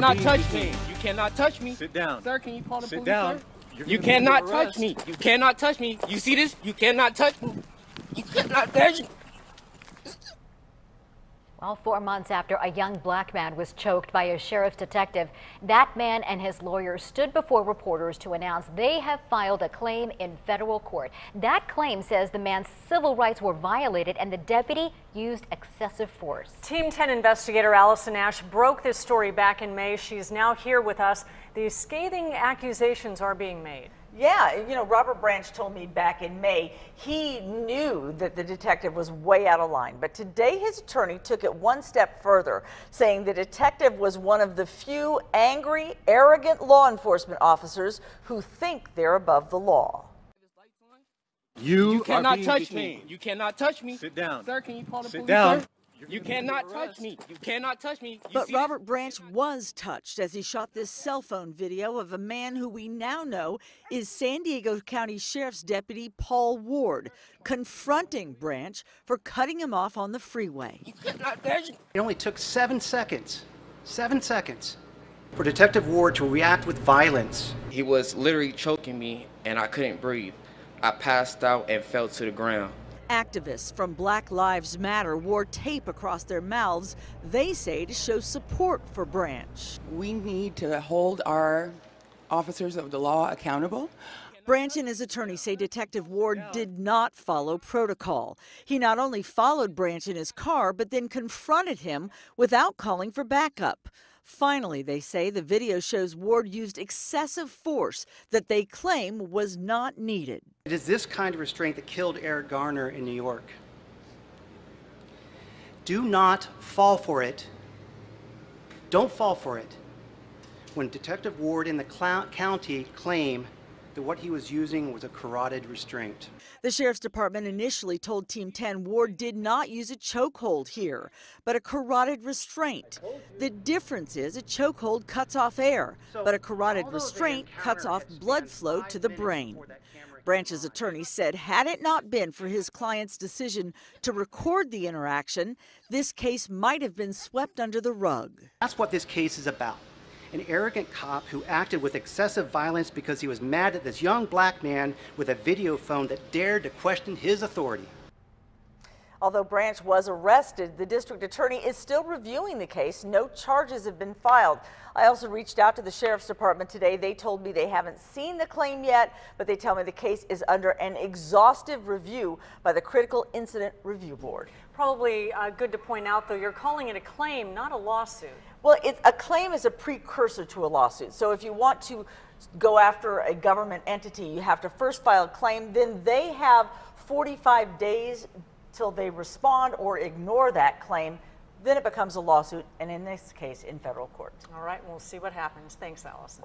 cannot touch me. You cannot touch me. Sit down. Sir, can you call the police, Sit down. sir? You cannot touch me. You cannot touch me. You see this? You cannot touch me. You cannot touch me. Well, 4 months after a young black man was choked by a sheriff's detective, that man and his lawyer stood before reporters to announce they have filed a claim in federal court. That claim says the man's civil rights were violated and the deputy used excessive force. Team 10 investigator Allison Ash broke this story back in May. She's now here with us. These scathing accusations are being made. Yeah, you know, Robert Branch told me back in May he knew that the detective was way out of line. But today his attorney took it one step further, saying the detective was one of the few angry, arrogant law enforcement officers who think they're above the law. You cannot touch me. You cannot touch me. Sit down. Sir, can you call the police, down. sir? You cannot touch me. You cannot touch me. But Robert Branch was touched as he shot this cell phone video of a man who we now know is San Diego County Sheriff's Deputy Paul Ward, confronting Branch for cutting him off on the freeway. You cannot touch me. It only took 7 seconds for Detective Ward to react with violence. He was literally choking me and I couldn't breathe. I passed out and fell to the ground. Activists from Black Lives Matter wore tape across their mouths, they say, to show support for Branch. We need to hold our officers of the law accountable. Branch and his attorney say Detective Ward did not follow protocol. He not only followed Branch in his car, but then confronted him without calling for backup. Finally, they say the video shows Ward used excessive force that they claim was not needed. It is this kind of restraint that killed Eric Garner in New York. Do not fall for it. Don't fall for it. When Detective Ward and the county claim that what he was using was a carotid restraint. The Sheriff's Department initially told Team 10 Ward did not use a chokehold here, but a carotid restraint. The difference is a chokehold cuts off air, but a carotid restraint cuts off blood flow to the brain. Branch's attorney said had it not been for his client's decision to record the interaction, this case might have been swept under the rug. That's what this case is about. An arrogant cop who acted with excessive violence because he was mad at this young black man with a video phone that dared to question his authority. Although Branch was arrested, the district attorney is still reviewing the case. No charges have been filed. I also reached out to the Sheriff's Department today. They told me they haven't seen the claim yet, but they tell me the case is under an exhaustive review by the Critical Incident Review Board. Probably good to point out, though, you're calling it a claim, not a lawsuit. Well, a claim is a precursor to a lawsuit. So if you want to go after a government entity, you have to first file a claim. Then they have 45 days till they respond or ignore that claim. Then it becomes a lawsuit, and in this case, in federal court. All right, we'll see what happens. Thanks, Allison.